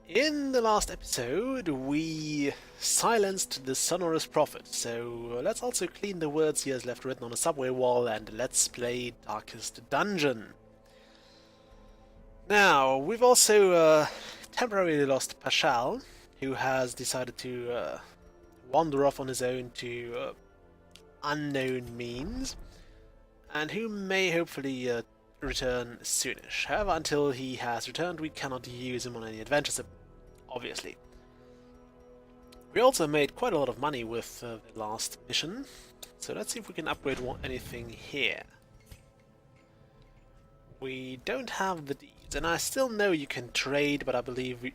In the last episode, we silenced the sonorous prophet, so let's also clean the words he has left written on a subway wall and let's play Darkest Dungeon. Now, we've also temporarily lost Pashal, who has decided to wander off on his own to unknown means, and who may hopefully return soonish. However, until he has returned, we cannot use him on any adventures, obviously. We also made quite a lot of money with the last mission, so let's see if we can upgrade anything here. We don't have the deeds, and I still know you can trade, but I believe we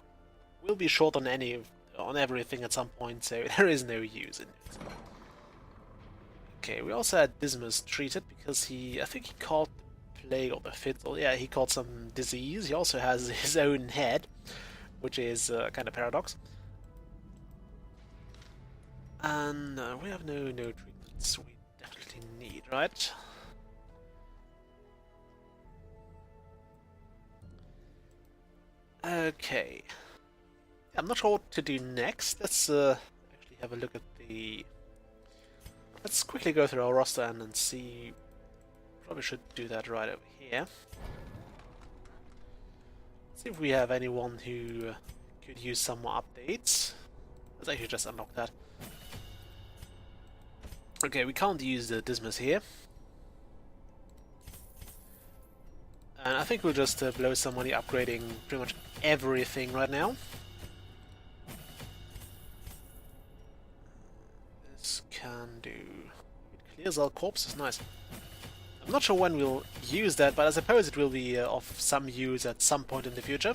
will be short on everything at some point, so there is no use in it. Okay, we also had Dismas treated because I think he caught the plague or the fit, or yeah, he caught some disease. He also has his own head, which is kind of paradox. And we have no treatments we definitely need, right? Okay. I'm not sure what to do next. Let's actually have a look at the... Let's quickly go through our roster and see... Probably should do that right over here. See if we have anyone who could use some more updates. Let's actually just unlock that. Okay, we can't use the Dismas here. And I think we'll just blow some money upgrading pretty much everything right now. This can do. It clears our corpses, nice. I'm not sure when we'll use that, but I suppose it will be of some use at some point in the future.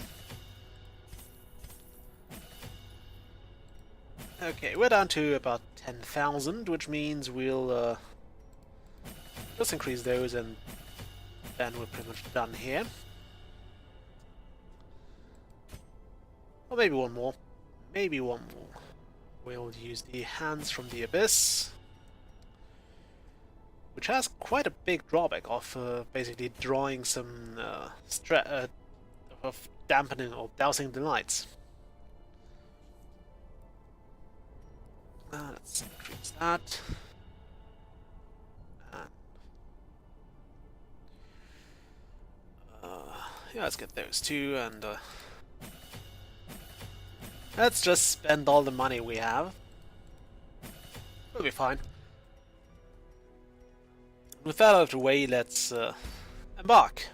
Okay, we're down to about 10,000, which means we'll just increase those and then we're pretty much done here. Or maybe one more. Maybe one more. We'll use the Hands from the Abyss, which has quite a big drawback of basically drawing some of dampening or dousing the lights. Let's increase that. And, yeah, let's get those two, and let's just spend all the money we have. We'll be fine. With that out of the way, let's embark.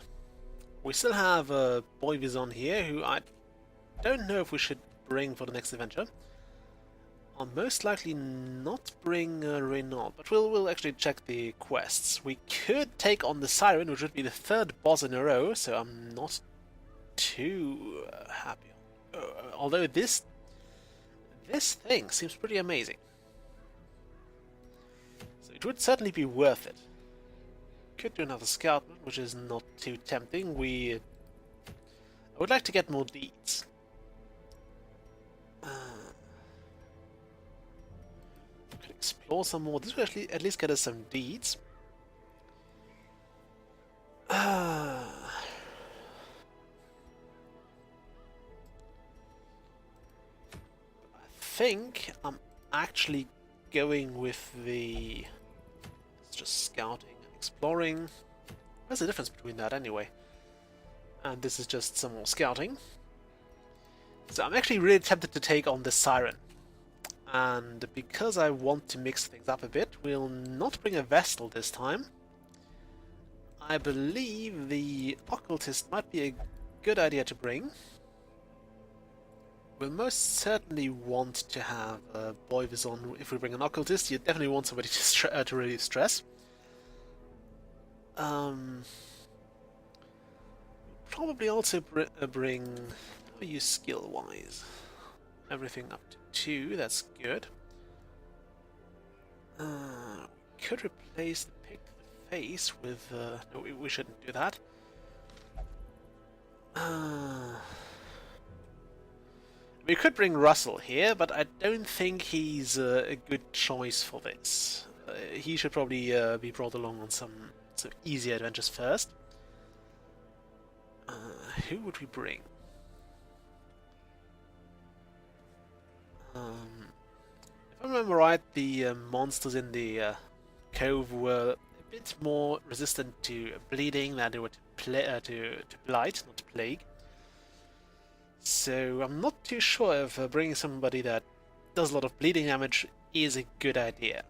We still have Boy Vizon here, who I don't know if we should bring for the next adventure. I'll most likely not bring Renault, but we'll actually check the quests. We could take on the Siren, which would be the third boss in a row, so I'm not too happy. Although this thing seems pretty amazing. So it would certainly be worth it. Could do another scout, which is not too tempting. I would like to get more deeds. Could explore some more. This will actually at least get us some deeds. I think I'm actually going with the... It's just scouting. Exploring. What's the difference between that anyway? And this is just some more scouting. So I'm actually really tempted to take on the Siren. And because I want to mix things up a bit, we'll not bring a Vestal this time. I believe the Occultist might be a good idea to bring. We'll most certainly want to have a Boy Vizon. If we bring an Occultist, you definitely want somebody to relieve stress. Probably also bring... How are you skill-wise? Everything up to 2, that's good. Could replace the Pick the Face with... no, we shouldn't do that. We could bring Russell here, but I don't think he's a good choice for this. He should probably be brought along on some easier adventures first. Who would we bring? remember right, the monsters in the cove were a bit more resistant to bleeding than they were to blight, not to plague. So I'm not too sure if bringing somebody that does a lot of bleeding damage is a good idea.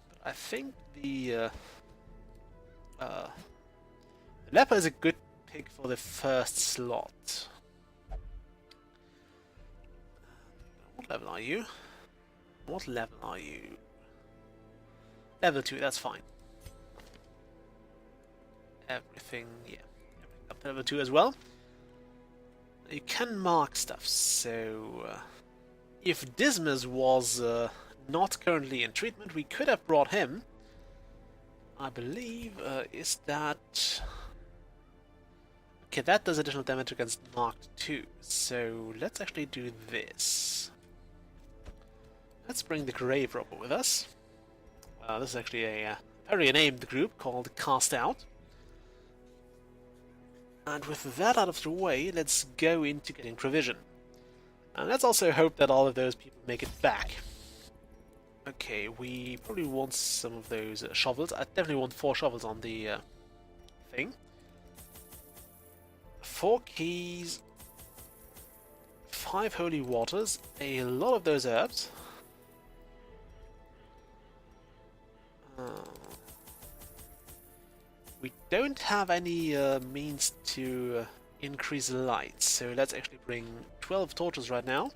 But I think the leper is a good pick for the first slot. What level are you? What level are you? Level 2, that's fine. Everything, yeah. Everything up to level 2 as well. You can mark stuff, so... if Dismas was not currently in treatment, we could have brought him. I believe, is that... Okay, that does additional damage against marked 2, so let's actually do this. Let's bring the Grave Robber with us. This is actually a very named group called Cast Out. And with that out of the way, let's go into getting provision. And let's also hope that all of those people make it back. Okay, we probably want some of those shovels. I definitely want 4 shovels on the thing. 4 keys, 5 holy waters, a lot of those herbs. We don't have any means to increase light, so let's actually bring 12 torches right now.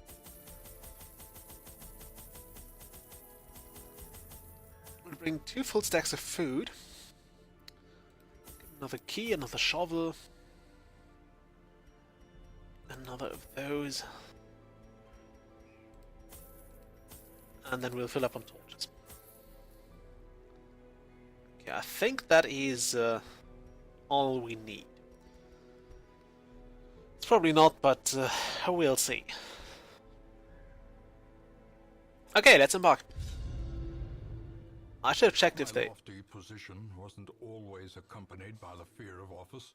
We'll bring 2 full stacks of food. Another key, another shovel. Another of those. And then we'll fill up on torches. Okay, I think that is all we need. It's probably not, but we'll see. Okay, let's embark. I should have checked if they... My lofty position wasn't always accompanied by the fear of office.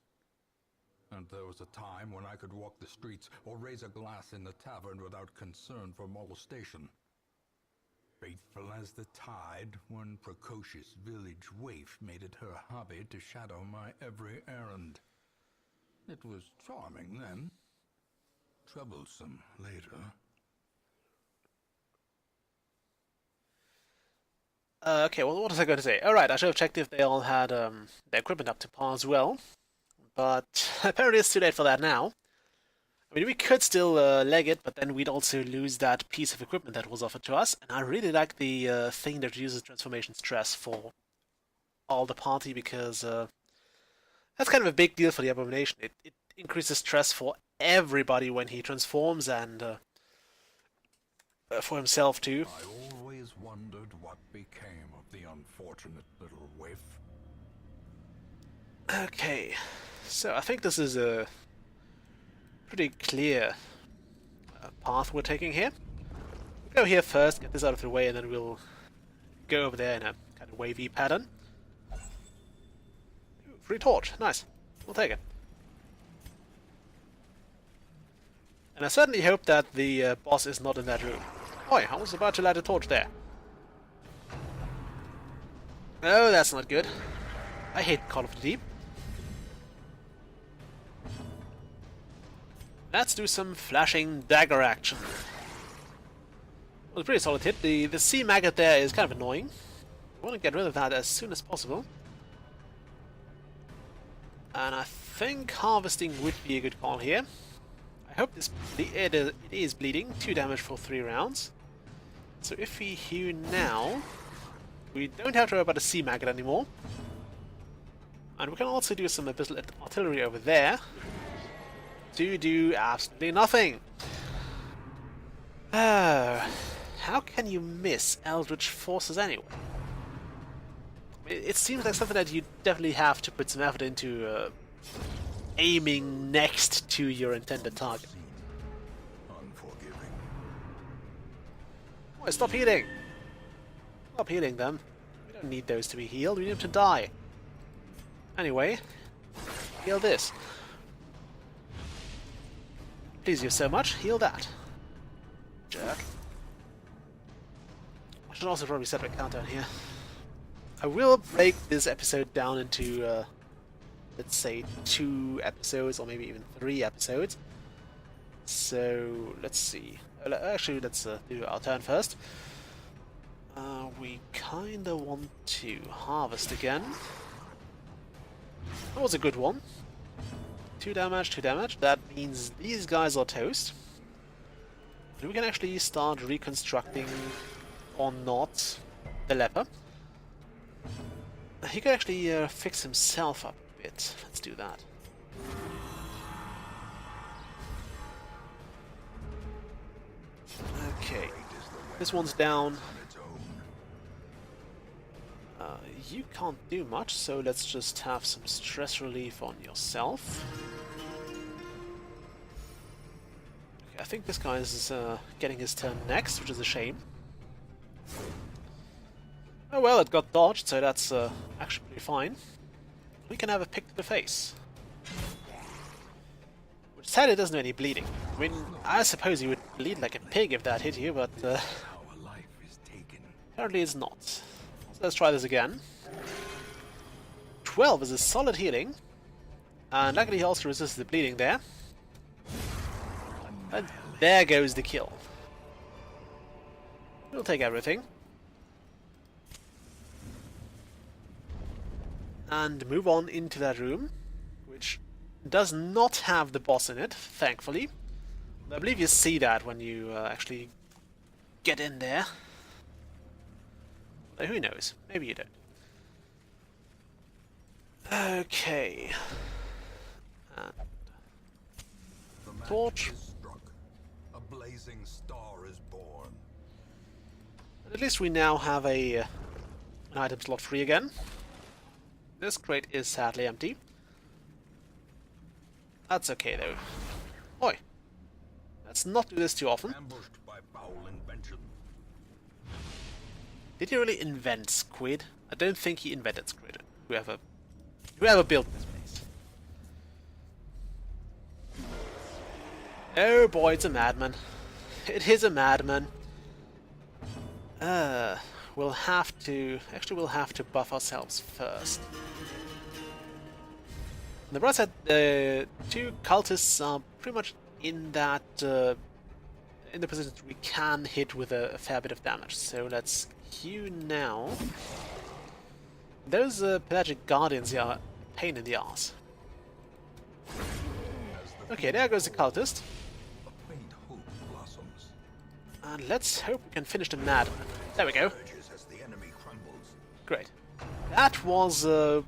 And there was a time when I could walk the streets or raise a glass in the tavern without concern for molestation. Faithful as the tide, one precocious village waif made it her hobby to shadow my every errand. It was charming then, troublesome later. Okay, well, what was I going to say? Alright, I should have checked if they all had their equipment up to par as well. But apparently it's too late for that now. I mean, we could still leg it, but then we'd also lose that piece of equipment that was offered to us. And I really like the thing that uses transformation stress for all the party, because that's kind of a big deal for the Abomination. It increases stress for everybody when he transforms, and for himself too. I always wondered what became of the unfortunate little waif. Okay, so I think this is a pretty clear path we're taking here. We'll go here first, get this out of the way, and then we'll go over there in a kind of wavy pattern. Ooh, free torch, nice. We'll take it. And I certainly hope that the boss is not in that room. Oi, I was about to light a torch there. Oh, that's not good. I hate Call of the Deep. Let's do some flashing dagger action. Well, a pretty solid hit. The sea maggot there is kind of annoying. I want to get rid of that as soon as possible. And I think harvesting would be a good call here. I hope it is bleeding. 2 damage for 3 rounds. So if we heal now, we don't have to worry about a sea maggot anymore. And we can also do some abyssal artillery over there to do absolutely nothing. How can you miss Eldritch Forces anyway? It seems like something that you definitely have to put some effort into aiming next to your intended target. Unforgiving. Why, stop healing! Stop healing them. We don't need those to be healed, we need them to die. Anyway, heal this. Please you so much, heal that. Jerk. I should also probably set my countdown here. I will break this episode down into, let's say, 2 episodes, or maybe even 3 episodes. So, let's see. Actually, let's do our turn first. We kinda want to harvest again. That was a good one. 2 damage, 2 damage. That means these guys are toast. And we can actually start reconstructing, or not, the leper. He could actually fix himself up a bit. Let's do that. Okay, this one's down. You can't do much, so let's just have some stress relief on yourself. Okay, I think this guy is getting his turn next, which is a shame. Oh well, it got dodged, so that's actually pretty fine. We can have a pick to the face. Which sadly doesn't do any bleeding. I mean, I suppose you would bleed like a pig if that hit you, but apparently it's not. So let's try this again. 12 is a solid healing, and luckily he also resists the bleeding there. And there goes the kill. We'll take everything. And move on into that room, which does not have the boss in it, thankfully. I believe you see that when you actually get in there. Though who knows? Maybe you don't. Okay. And torch. A blazing star is born. And at least we now have an item slot free again. This crate is sadly empty. That's okay though. Oi! Let's not do this too often. Ambushed by foul invention. Did he really invent squid? I don't think he invented squid. Whoever built this place. Oh boy, it's a madman. It is a madman. We'll have to buff ourselves first. On the bright side, the 2 cultists are pretty much in that in the position we can hit with a fair bit of damage. So let's hew now. Those pelagic guardians are a pain in the ass. Okay, there goes the cultist. A faint hope blossoms. And let's hope we can finish the madman. There we go. As the enemy crumbles. Great. That was a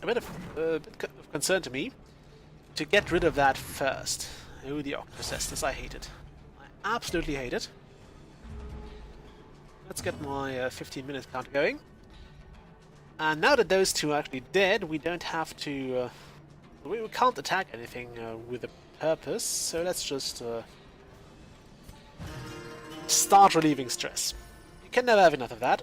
bit of concern to me. To get rid of that first. Oh, the Octocestus, I hate it. I absolutely hate it. Let's get my 15-minute count going. And now that those 2 are actually dead, we don't have to... we can't attack anything with a purpose, so let's just start relieving stress. You can never have enough of that.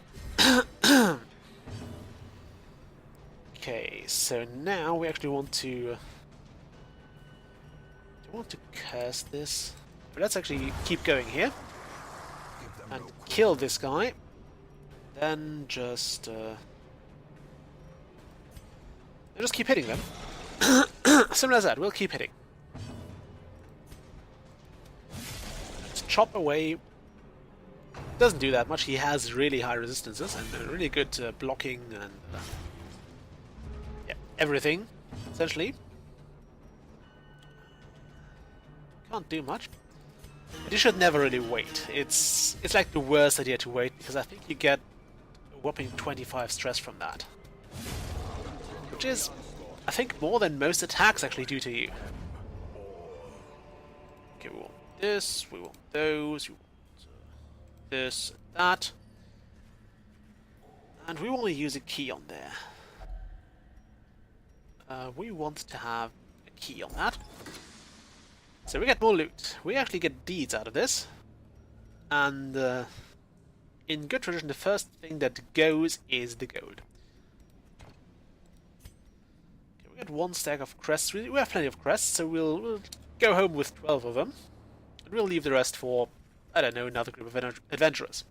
Okay, so now we actually want to... do I want to curse this? But let's actually keep going here. And kill this guy. Then just keep hitting them. Similar as that, we'll keep hitting. Let's chop away. Doesn't do that much, he has really high resistances and really good blocking and yeah, everything, essentially. Can't do much. But you should never really wait. It's like the worst idea to wait, because I think you get a whopping 25 stress from that. Which is, I think, more than most attacks actually do to you. Okay, we want this, we want those, we want this, that. And we want to use a key on there. We want to have a key on that. So we get more loot. We actually get deeds out of this. And in good tradition, the first thing that goes is the gold. Okay, we get 1 stack of crests. We have plenty of crests, so we'll go home with 12 of them. And we'll leave the rest for, I don't know, another group of adventurers.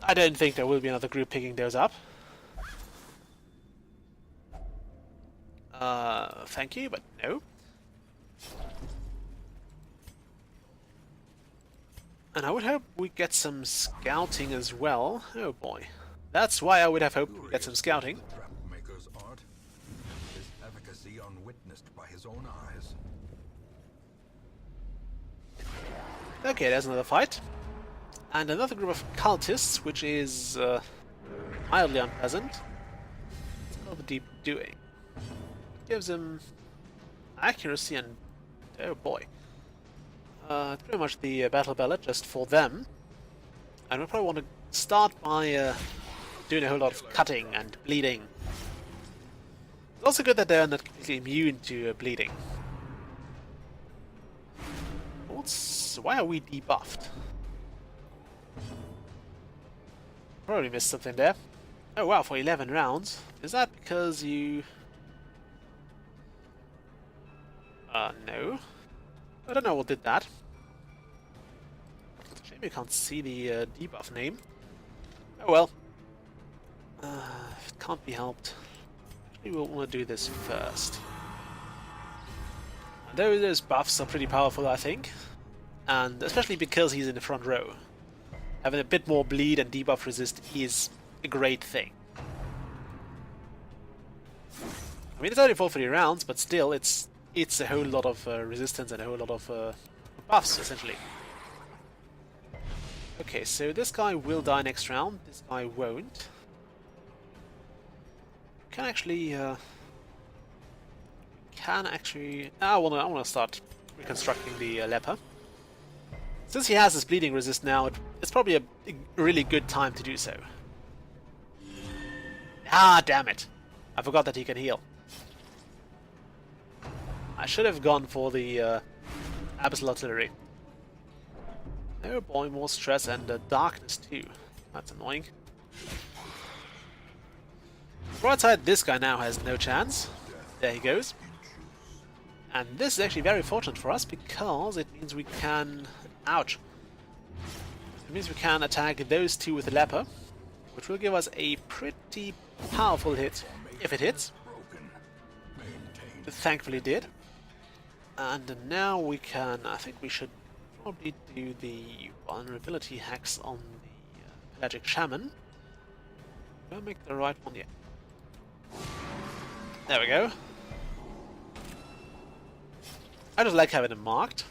I don't think there will be another group picking those up. Thank you, but no. And I would hope we get some scouting as well. Oh boy. That's why I would have hoped to get some scouting. The trap maker's art, his efficacy unwitnessed by his own eyes. Okay, there's another fight. And another group of cultists, which is mildly unpleasant. What's Call of Deep doing? Gives him accuracy and... oh boy. It's pretty much the battle ballad just for them. And we probably want to start by doing a whole lot of cutting and bleeding. It's also good that they're not completely immune to bleeding. Why are we debuffed? Probably missed something there. Oh wow, for 11 rounds. Is that because you... no. I don't know what did that. Shame you can't see the debuff name. Oh well. It can't be helped. Actually, we'll want to do this first. Those buffs are pretty powerful, I think. And especially because he's in the front row. Having a bit more bleed and debuff resist is a great thing. I mean, it's only for 3 rounds, but still, it's a whole lot of resistance and a whole lot of buffs, essentially. Okay, so this guy will die next round. This guy won't. Can actually. I wanna start reconstructing the leper. Since he has his bleeding resist now, it's probably a really good time to do so. Ah, damn it! I forgot that he can heal. I should have gone for the Abyssal Artillery. Oh boy, more stress and darkness too. That's annoying. Right side, this guy now has no chance. There he goes. And this is actually very fortunate for us because it means we can... ouch! It means we can attack those two with the leper, which will give us a pretty powerful hit, if it hits. It thankfully did. And now we can... I think we should probably do the vulnerability hacks on the Pelagic Shaman. Do I make the right one? Yeah. There we go. I just like having them marked.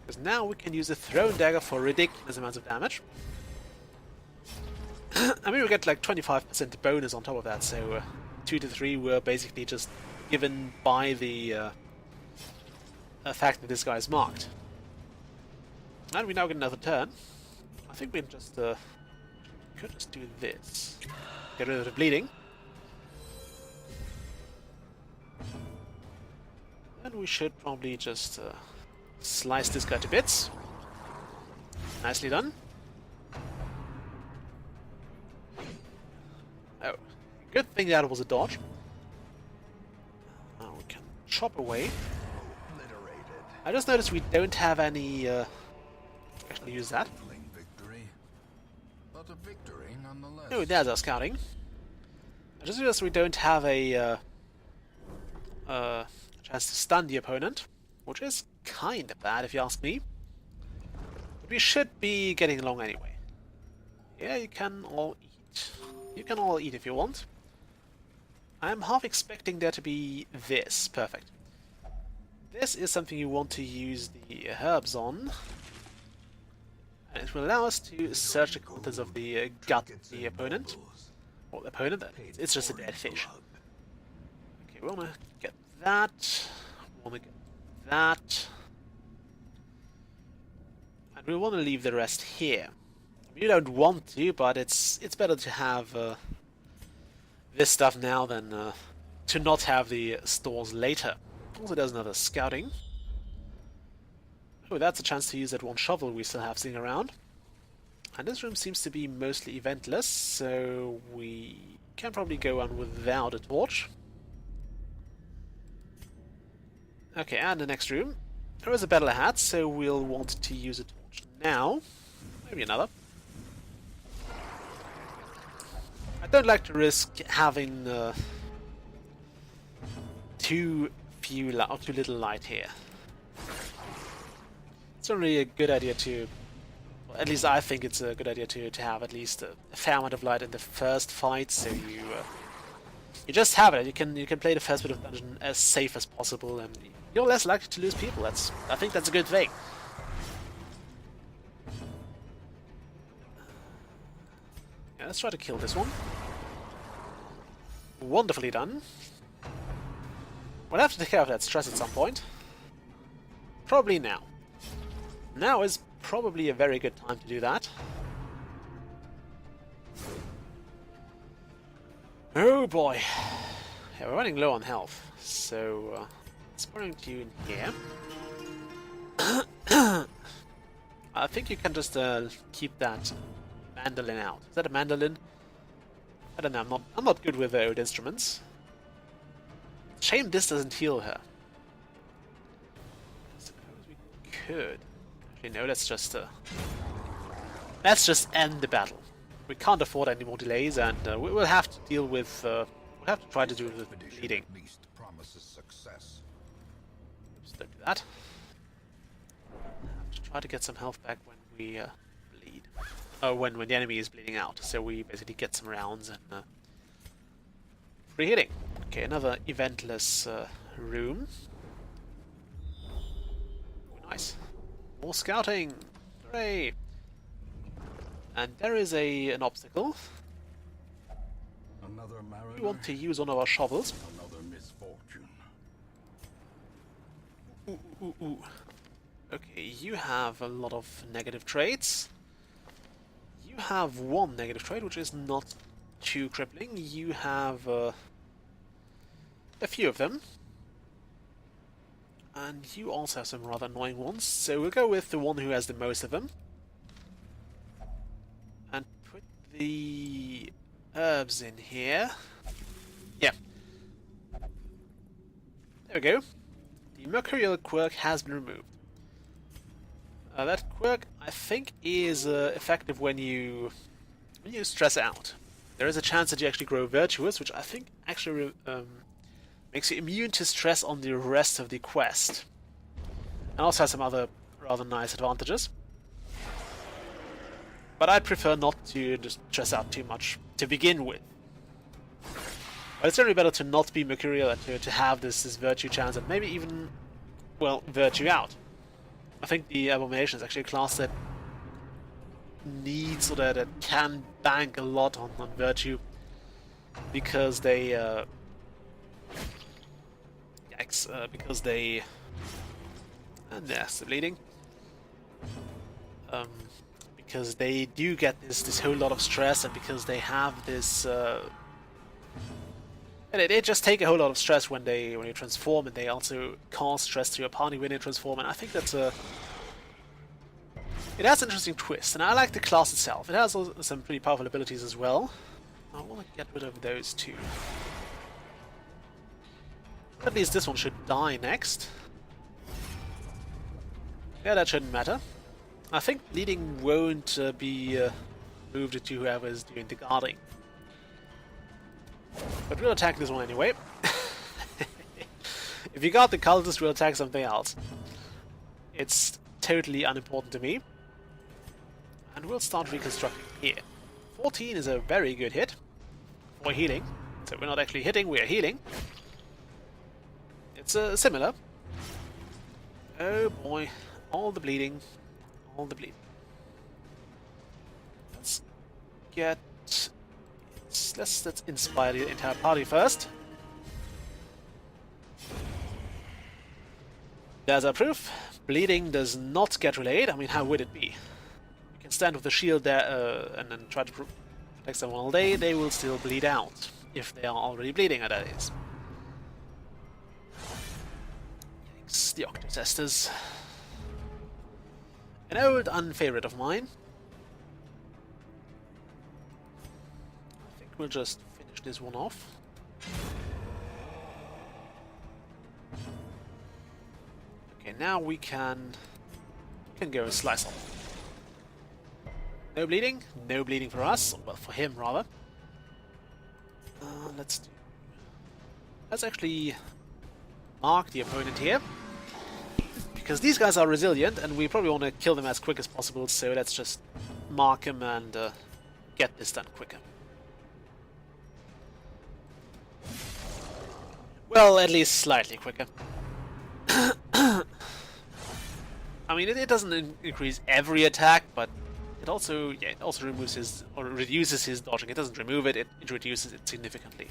Because now we can use a thrown dagger for ridiculous amounts of damage. I mean, we get like 25% bonus on top of that, so 2 to 3 were basically just given by the fact that this guy is marked. And we now get another turn. I think we just could just do this. Get rid of the bleeding. And we should probably just slice this guy to bits. Nicely done. Oh, good thing that was a dodge. Now we can chop away. I just noticed we don't have any... actually use that. But a victory nonetheless. Oh, there's our scouting. I just noticed we don't have a chance to stun the opponent, which is kind of bad if you ask me. But we should be getting along anyway. Yeah, you can all eat. You can all eat if you want. I am half expecting there to be this. Perfect. This is something you want to use the herbs on. And it will allow us to search the contents of the gut of the opponent. Or the opponent, it's just a dead fish. Okay, we want to get that. We want to get that. And we want to leave the rest here. You don't want to, but it's better to have this stuff now than to not have the stores later. Also does another scouting. Oh, that's a chance to use that one shovel we still have sitting around. And this room seems to be mostly eventless, so we can probably go on without a torch. Okay, and the next room. There is a battle ahead, so we'll want to use a torch now. Maybe another. don't like to risk having too little light here. It's only a good idea to, well, at least I think it's a good idea to have at least a fair amount of light in the first fight, so you just have it. You can play the first bit of dungeon as safe as possible, and you're less likely to lose people. I think that's a good thing. Yeah, let's try to kill this one. Wonderfully done. We'll have to take care of that stress at some point. Probably now. Now is probably a very good time to do that. Oh boy. Yeah, we're running low on health, so let's bring you in here. I think you can just keep that mandolin out. Is that a mandolin? I don't know. I'm not good with old instruments. Shame this doesn't heal her. I suppose we could. Actually, no. Let's just end the battle. We can't afford any more delays, and we will have to deal with. We'll have to try to do it with bleeding. At least promises success. Oops, don't do that. Have to try to get some health back when we bleed. Oh, when the enemy is bleeding out. So we basically get some rounds and free hitting. Okay, another eventless room. Nice. More scouting. Hooray! And there is an obstacle. Another mariner. We want to use one of our shovels. Another misfortune. Ooh. Okay, you have a lot of negative traits. You have one negative trait, which is not too crippling. You have a few of them. And you also have some rather annoying ones, so we'll go with the one who has the most of them. And put the herbs in here. Yeah. There we go. The mercurial quirk has been removed. That quirk, I think, is effective when you stress out. There is a chance that you actually grow virtuous, which I think actually makes you immune to stress on the rest of the quest. And also has some other rather nice advantages. But I'd prefer not to just stress out too much to begin with. But it's certainly better to not be mercurial and to have this virtue chance and maybe even, well, virtue out. I think the Abomination is actually a class that needs, or that can bank a lot on virtue, because they and there's the bleeding. Because they do get this whole lot of stress, and because they have this they just take a whole lot of stress when you transform, and they also cause stress to your party when they transform, and I think that's it has an interesting twist, and I like the class itself. It has also some pretty powerful abilities as well. I want to get rid of those two. At least this one should die next. Yeah, that shouldn't matter. I think bleeding won't be moved to whoever is doing the guarding. But we'll attack this one anyway. If you guard the cultist, we'll attack something else. It's totally unimportant to me. And we'll start reconstructing here. 14 is a very good hit for healing. So we're not actually hitting, we are healing. It's similar. Oh boy, all the bleeding. All the bleeding. Let's get... Let's inspire the entire party first. There's our proof. Bleeding does not get relayed. I mean, how would it be? You can stand with the shield there and then try to protect someone all day. They will still bleed out, if they are already bleeding, that is. Yikes, the Octotesters. An old unfavorite of mine. I think we'll just finish this one off. Okay, now we can go and slice off. No bleeding? No bleeding for us. Well, for him, rather. let's actually mark the opponent here, because these guys are resilient and we probably want to kill them as quick as possible, so let's just mark them and get this done quicker. Well, at least slightly quicker. I mean, it doesn't increase every attack, but it also removes his, or reduces his dodging. It doesn't remove it, it reduces it significantly.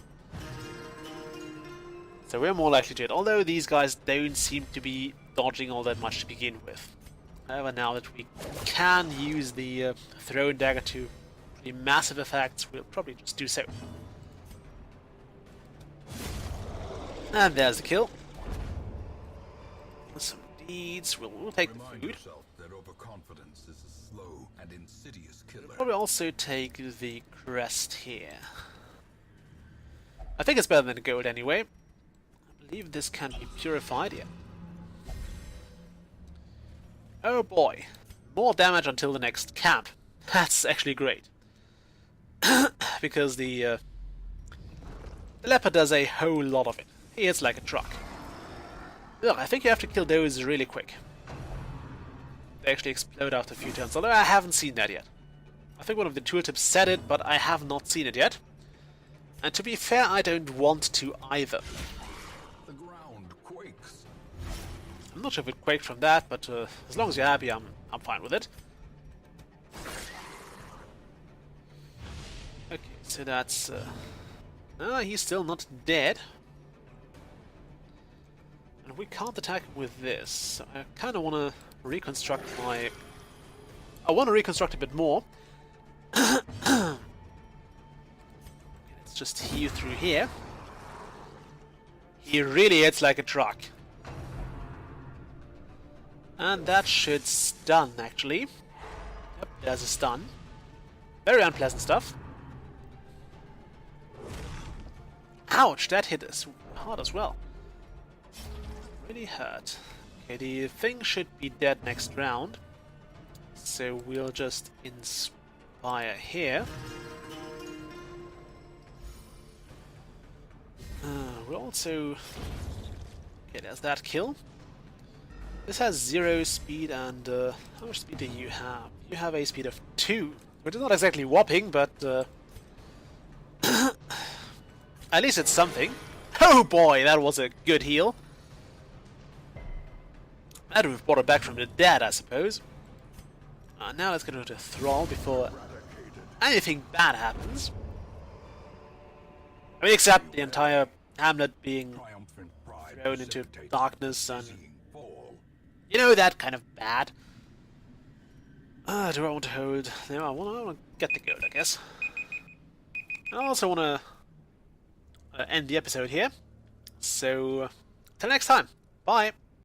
So we're more likely to hit, although these guys don't seem to be dodging all that much to begin with. However, now that we can use the thrown dagger to pretty massive effects, we'll probably just do so. And there's the kill. Some deeds. We'll take the food. That overconfidence is a slow and insidious killer. We'll probably also take the crest here. I think it's better than gold anyway. I believe this can be purified, yeah. Oh boy. More damage until the next camp. That's actually great. Because the leopard does a whole lot of it. He hits like a truck. Ugh, I think you have to kill those really quick. They actually explode after a few turns, although I haven't seen that yet. I think one of the tooltips said it, but I have not seen it yet. And to be fair, I don't want to either. The ground quakes. I'm not sure if it quaked from that, but as long as you're happy, I'm fine with it. Okay, so that's... he's still not dead. And we can't attack him with this. So I kind of want to reconstruct my... I want to reconstruct a bit more. Let's just hew through here. He really hits like a truck. And that should stun, actually. Yep, there's a stun. Very unpleasant stuff. Ouch, that hit us hard as well. Really hurt. Okay, the thing should be dead next round. So we'll just inspire here. We'll also... Okay, there's that kill. This has 0 speed and... how much speed do you have? You have a speed of 2, which is not exactly whopping, but... at least it's something. Oh boy, that was a good heal. That would have brought it back from the dead, I suppose. Now let's get rid of Thrall before anything bad happens. I mean, except the entire hamlet being thrown into darkness and... You know, that kind of bad. Do I want to hold... No, I want to get the gold, I guess. I also want to end the episode here. So, till next time. Bye!